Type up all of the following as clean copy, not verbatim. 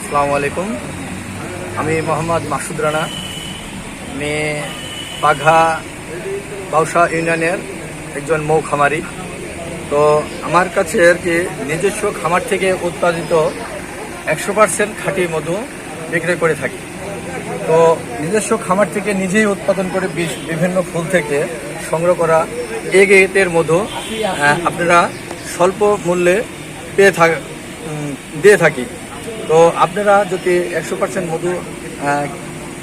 আসসালামু আলাইকুম। আমি মোহাম্মদ মাসুদ রানা। আমি বাঘা বাউসা ইউনিয়নের একজন মৌ খামারি। তো আমার কাছে আর কি নিজস্ব খামার থেকে উৎপাদিত 100% খাঁটি মধু বিক্রয় করে থাকি। তো নিজস্ব খামার থেকে নিজেই উৎপাদন করে বিভিন্ন ফুল থেকে সংগ্রহ করা এই গেটের মধু আপনারা স্বল্প মূল্যে দিয়ে থাকি। তো আপনারা যদি 100% মধু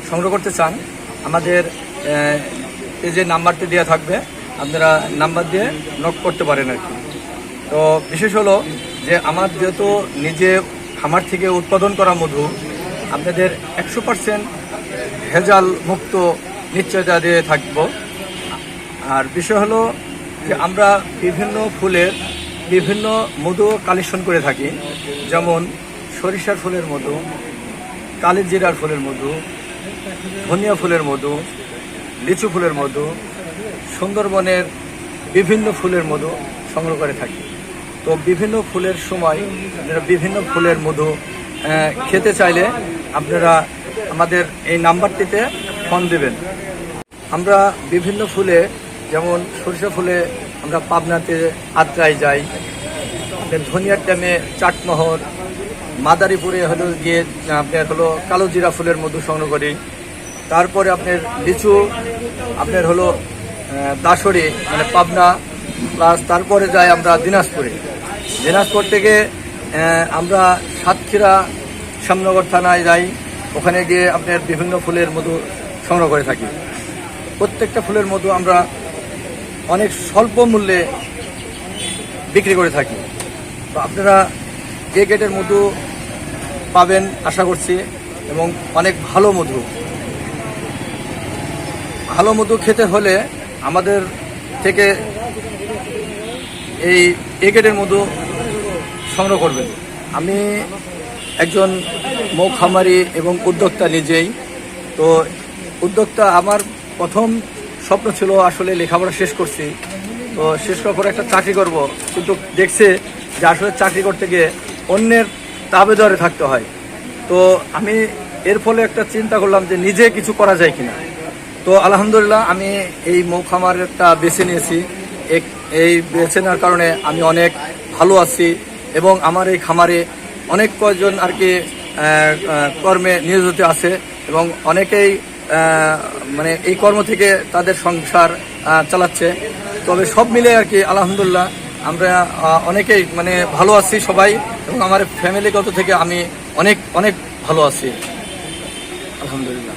সংগ্রহ করতে চান, আমাদের এই যে নাম্বারটি দেওয়া থাকবে, আপনারা নাম্বার দিয়ে নক করতে পারেন আর কি। তো বিশেষ হলো যে আমার যেহেতু নিজে খামার থেকে উৎপাদন করা মধু, আপনাদের 100% ভেজাল মুক্ত নিশ্চয়তা দিয়ে থাকবো। আর বিষয় হলো যে আমরা বিভিন্ন ফুলের বিভিন্ন মধু কালেকশন করে থাকি, যেমন সরিষার ফুলের মধু, কালিজিরার ফুলের মধু, ধনিয়া ফুলের মধু, লিচু ফুলের মধু, সুন্দরবনের বিভিন্ন ফুলের মধু সংগ্রহ করে থাকি। তো বিভিন্ন ফুলের সময় আপনারা বিভিন্ন ফুলের মধু খেতে চাইলে আপনারা আমাদের এই নাম্বারটিতে ফোন দেবেন। আমরা বিভিন্ন ফুলে, যেমন সরিষা ফুলে আমরা পাবনাতে আদ্রায় যাই, ধনিয়ার ড্যামে চাটমোহর, মাদারীপুরে হলো গিয়ে আপনার হলো কালোজিরা ফুলের মধু সংগ্রহ করি। তারপরে আপনার লিচু আপনার হলো দাসরি মানে পাবনা, প্লাস তারপরে যাই আমরা দিনাজপুর থেকে আমরা সাতক্ষীরা শ্যামনগর থানায় যাই, ওখানে গিয়ে আপনার বিভিন্ন ফুলের মধু সংগ্রহ করে থাকি। প্রত্যেকটা ফুলের মধু আমরা অনেক স্বল্প মূল্যে বিক্রি করে থাকি। তো আপনারা এই গেটের মধু পাবেন আশা করছি, এবং অনেক ভালো মধু খেতে হলে আমাদের থেকে এই গেটের মধু সংগ্রহ করবেন। আমি একজন মৌ খামারি এবং উদ্যোক্তা নিজেই। তো উদ্যোক্তা, আমার প্রথম স্বপ্ন ছিল আসলে লেখাপড়া শেষ করছি, তো শেষ করার পরে একটা চাকরি করব, কিন্তু দেখছে যে আসলে চাকরি করতে গিয়ে অন্যের তাবেদারে থাকতে হয়। তো আমি এর ফলে একটা চিন্তা করলাম যে নিজে কিছু করা যায় কিনা। তো আলহামদুলিল্লাহ আমি এই মৌ খামারটা বেছে নিয়েছি। এই বেছে নেওয়ার কারণে আমি অনেক ভালো আছি, এবং আমার এই খামারে অনেক কয়জন আর কি কর্মে নিয়োজিত আছে, এবং অনেকেই মানে এই কর্ম থেকে তাদের সংসার চালাচ্ছে। তবে সব মিলে আর কি আলহামদুলিল্লাহ আমরা অনেকেই মানে ভালো আছি সবাই, এবং আমার ফ্যামিলিগত থেকে আমি অনেক ভালো আছি আলহামদুলিল্লাহ।